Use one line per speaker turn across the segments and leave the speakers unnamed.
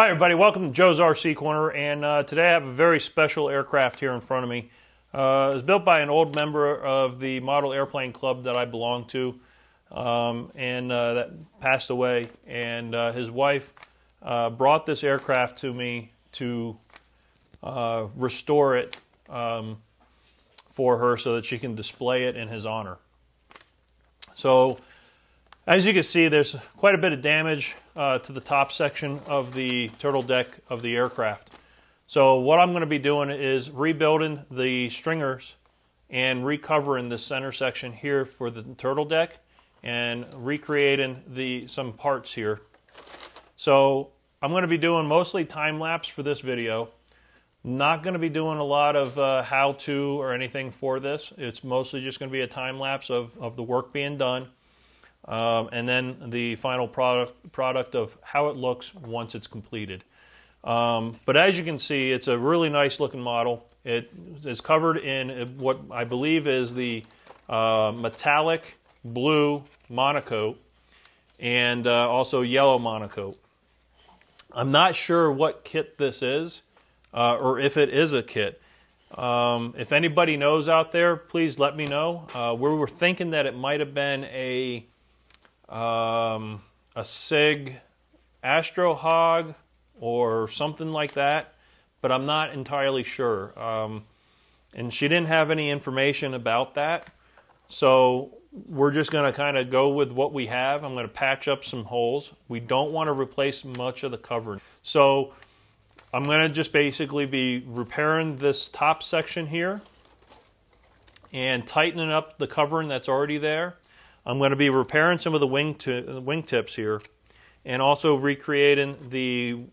Hi everybody, welcome to Joe's RC Corner, and today I have a very special aircraft here in front of me. It was built by an old member of the model airplane club that I belong to, and that passed away, and his wife brought this aircraft to me to restore it for her so that she can display it in his honor. So, as you can see, there's quite a bit of damage to the top section of the turtle deck of the aircraft. So what I'm going to be doing is rebuilding the stringers and recovering the center section here for the turtle deck and recreating some parts here. So I'm going to be doing mostly time-lapse for this video. Not going to be doing a lot of how-to or anything for this. It's mostly just going to be a time-lapse of the work being done. And then the final product of how it looks once it's completed. But as you can see, it's a really nice looking model. It is covered in what I believe is the metallic blue monocoat and also yellow monocoat. I'm not sure what kit this is or if it is a kit. If anybody knows out there, please let me know. We were thinking that it might have been a SIG Astro Hog or something like that, but I'm not entirely sure. And she didn't have any information about that, so we're just going to kind of go with what we have. I'm going to patch up some holes. We don't want to replace much of the covering. So I'm going to just basically be repairing this top section here and tightening up the covering that's already there. I'm going to be repairing some of the wing tips here and also recreating the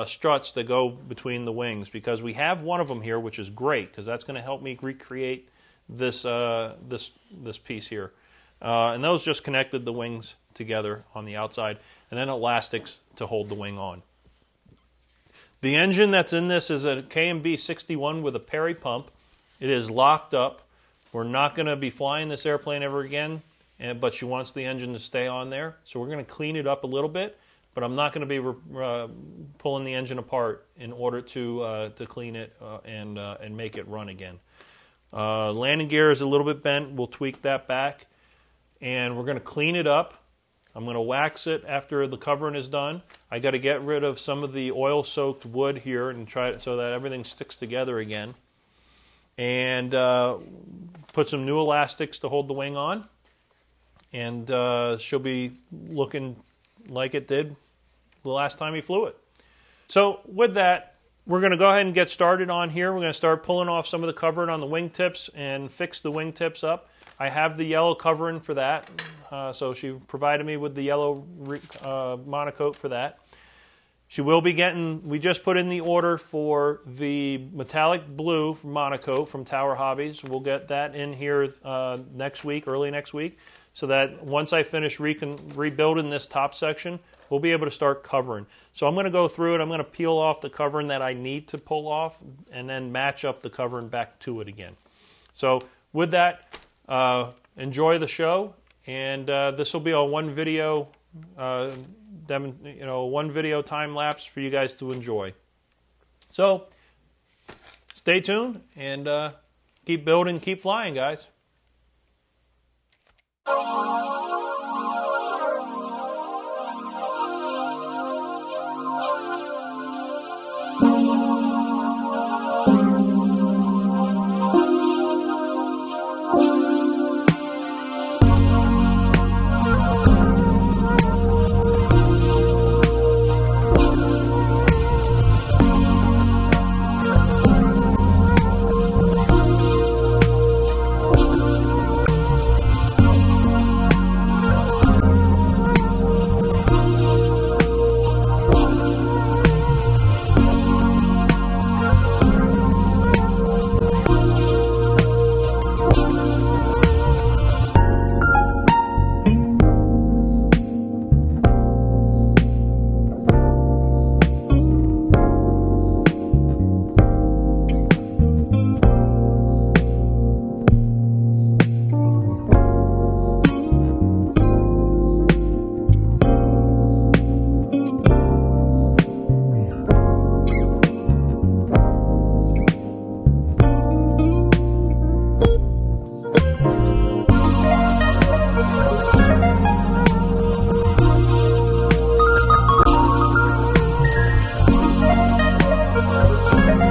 struts that go between the wings, because we have one of them here, which is great because that's going to help me recreate this this piece here. And those just connected the wings together on the outside, and then elastics to hold the wing on. The engine that's in this is a KMB 61 with a Perry pump. It is locked up. We're not going to be flying this airplane ever again. But she wants the engine to stay on there, so we're going to clean it up a little bit. But I'm not going to be pulling the engine apart in order to clean it and make it run again. Landing gear is a little bit bent. We'll tweak that back, and we're going to clean it up. I'm going to wax it after the covering is done. I got to get rid of some of the oil-soaked wood here and try it so that everything sticks together again, and put some new elastics to hold the wing on. And she'll be looking like it did the last time he flew it. So with that, we're going to go ahead and get started on here. We're going to start pulling off some of the covering on the wingtips and fix the wingtips up. I have the yellow covering for that, so she provided me with the yellow monocoat for that. She will be getting, we just put in the order for the metallic blue monocoat from Tower Hobbies. We'll get that in here next week, early next week, so that once I finish rebuilding this top section, we'll be able to start covering. So I'm going to go through it. I'm going to peel off the covering that I need to pull off and then match up the covering back to it again. So with that, enjoy the show, and this will be a one video time lapse for you guys to enjoy. So stay tuned and keep building, keep flying, guys. Bye.